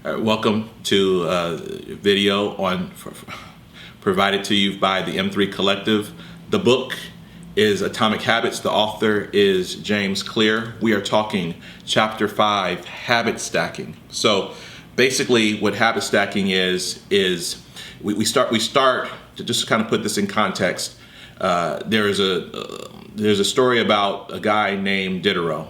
Welcome to a video provided to you by the M3 Collective. The book is Atomic Habits. The author is James Clear. We are talking chapter 5, habit stacking. So basically what habit stacking is we start to just kind of put this in context. There's a story about a guy named Diderot.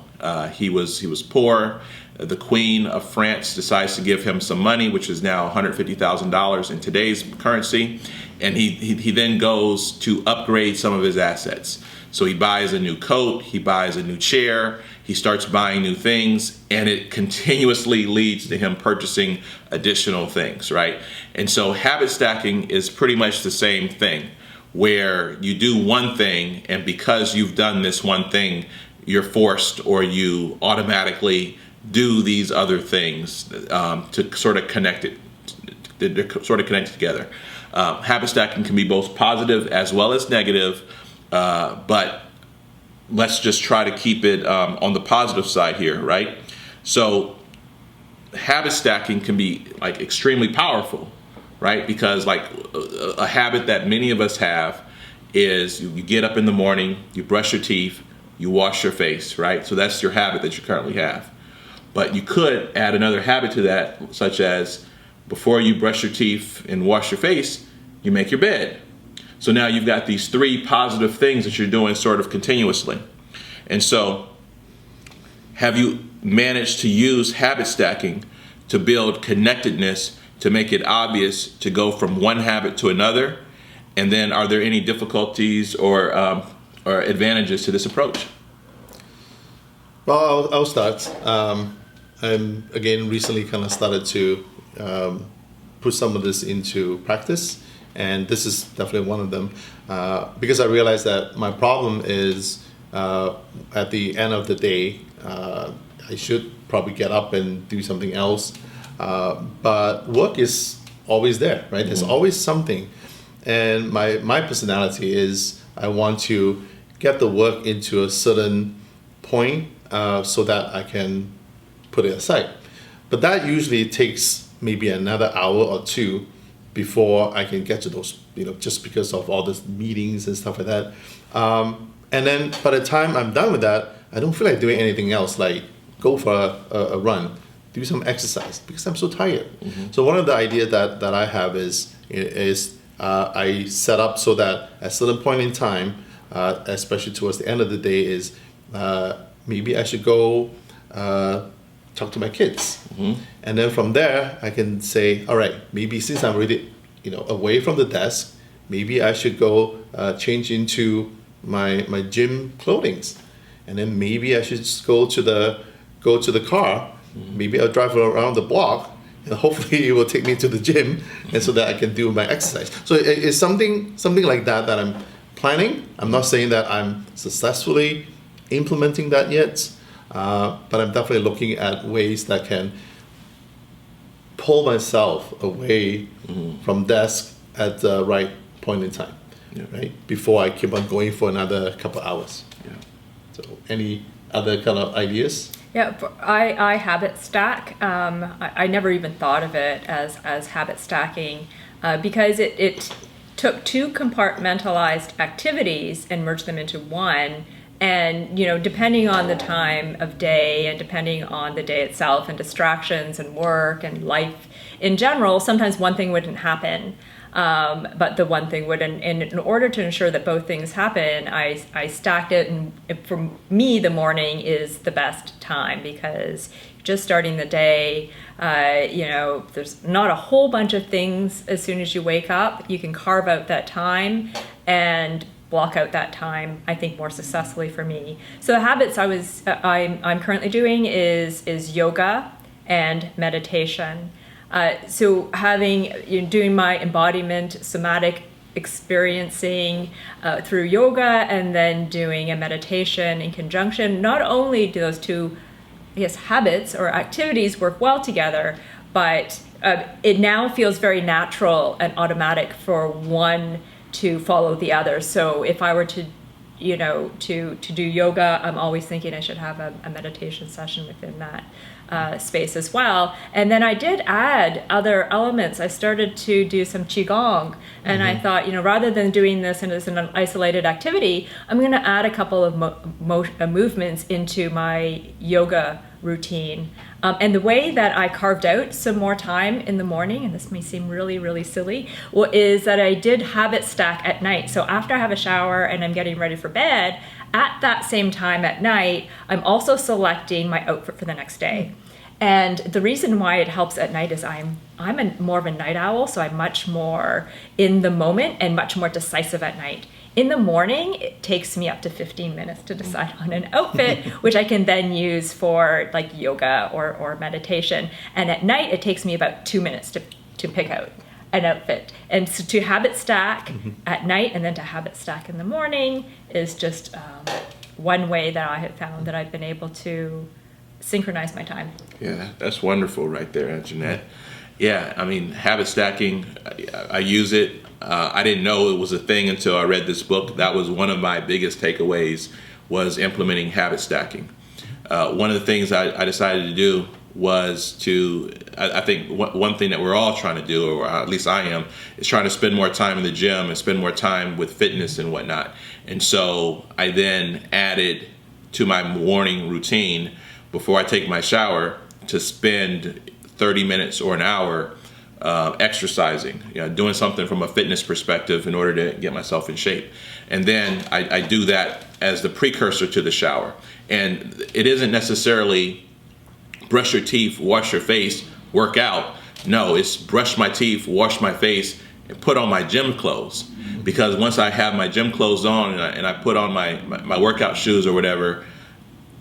He was poor. The Queen of France decides to give him some money, which is now $150,000 in today's currency, and he then goes to upgrade some of his assets. So he buys a new coat, he buys a new chair, he starts buying new things, and it continuously leads to him purchasing additional things, right? And so habit stacking is pretty much the same thing, where you do one thing, and because you've done this one thing, you're forced or you automatically do these other things to sort of connect it, they're sort of connected together. Habit stacking can be both positive as well as negative, but let's just try to keep it on the positive side here, right? So habit stacking can be like extremely powerful, right? Because like a habit that many of us have is you get up in the morning, you brush your teeth, you wash your face, right? So that's your habit that you currently have. But you could add another habit to that, such as before you brush your teeth and wash your face, you make your bed. So now you've got these three positive things that you're doing sort of continuously. And so have you managed to use habit stacking to build connectedness, to make it obvious to go from one habit to another? And then are there any difficulties or advantages to this approach? Well, I'll start. I'm again recently kind of started to put some of this into practice, and this is definitely one of them, because I realized that my problem is at the end of the day, I should probably get up and do something else, but work is always there, right? There's always something, and my personality is I want to get the work into a certain point so that I can put it aside. But that usually takes maybe another hour or two before I can get to those, just because of all the meetings and stuff like that. And then by the time I'm done with that, I don't feel like doing anything else, like go for a run, do some exercise, because I'm so tired. So one of the ideas that I have is I set up so that at a certain point in time, especially towards the end of the day, is maybe I should go talk to my kids. And then from there, I can say, all right, maybe since I'm already away from the desk, maybe I should go change into my gym clothings. And then maybe I should just go to the car. Maybe I'll drive around the block, and hopefully it will take me to the gym, and so that I can do my exercise. So it's something like that I'm planning. I'm not saying that I'm successfully implementing that yet, but I'm definitely looking at ways that can pull myself away from desk at the right point in time, right? Before I keep on going for another couple hours. Yeah. So any other kind of ideas? Yeah, I habit stack. I never even thought of it as habit stacking because it took two compartmentalized activities and merged them into one. And, depending on the time of day and depending on the day itself and distractions and work and life in general, sometimes one thing wouldn't happen, but the one thing would. And in order to ensure that both things happen, I stacked it. And for me, the morning is the best time because just starting the day, there's not a whole bunch of things as soon as you wake up. You can carve out that time and block out that time, I think, more successfully for me. So the habits I'm currently doing is yoga and meditation. So doing my embodiment, somatic experiencing through yoga, and then doing a meditation in conjunction. Not only do those two, habits or activities work well together, but it now feels very natural and automatic for one to follow the other. So if I were to to do yoga, I'm always thinking I should have a meditation session within that space as well. And then I did add other elements. I started to do some qigong, and I thought, rather than doing this as an isolated activity, I'm going to add a couple of movements into my yoga routine. And the way that I carved out some more time in the morning, and this may seem really, really silly, is that I did habit stack at night. So after I have a shower and I'm getting ready for bed, at that same time at night, I'm also selecting my outfit for the next day. And the reason why it helps at night is I'm more of a night owl, so I'm much more in the moment and much more decisive at night. In the morning, it takes me up to 15 minutes to decide on an outfit, which I can then use for like yoga or meditation. And at night, it takes me about 2 minutes to pick out an outfit. And so to habit stack at night and then to habit stack in the morning is just one way that I have found that I've been able to synchronize my time. Yeah, that's wonderful right there, Anjanette. Yeah, I mean, habit stacking, I use it. I didn't know it was a thing until I read this book. That was one of my biggest takeaways, was implementing habit stacking. One of the things I decided to do was I think one thing that we're all trying to do, or at least I am, is trying to spend more time in the gym and spend more time with fitness and whatnot. And so I then added to my morning routine, before I take my shower, to spend 30 minutes or an hour exercising, doing something from a fitness perspective in order to get myself in shape. And then I do that as the precursor to the shower. And it isn't necessarily brush your teeth, wash your face, work out. No, it's brush my teeth, wash my face, and put on my gym clothes. Because once I have my gym clothes on and I put on my workout shoes or whatever,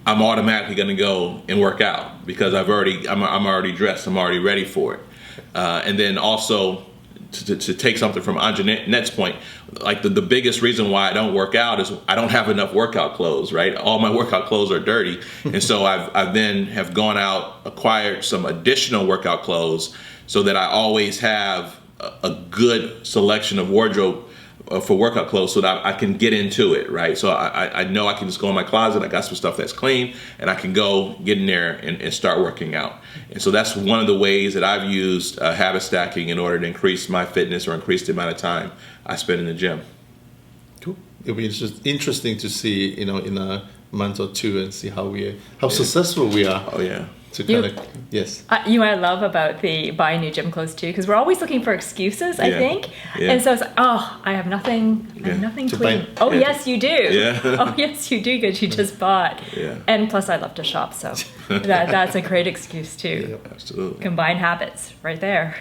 I'm automatically going to go and work out because I'm already dressed. I'm already ready for it. And then also to take something from Anjanette's point, like the biggest reason why I don't work out is I don't have enough workout clothes, right? All my workout clothes are dirty. And so I then have gone out, acquired some additional workout clothes so that I always have a good selection of wardrobe for workout clothes so that I can get into it, right? So I know I can just go in my closet, I got some stuff that's clean, and I can go get in there and start working out. And so that's one of the ways that I've used habit stacking in order to increase my fitness or increase the amount of time I spend in the gym. Cool. It'll be just interesting to see, in a month or two and see how successful we are. Oh yeah. Yes. I love about the buying new gym clothes too, because we're always looking for excuses, I think. Yeah. And so it's like, I have nothing clean. Oh, yes, you do. Yeah. Oh, yes, you do, because you just bought. Yeah. And plus, I love to shop, so that's a great excuse too. Yeah, absolutely. Combine habits right there.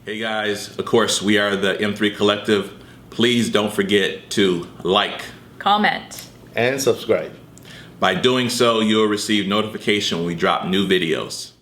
Hey guys, of course, we are the M3 Collective. Please don't forget to like, Comment. And subscribe. By doing so, you'll receive notification when we drop new videos.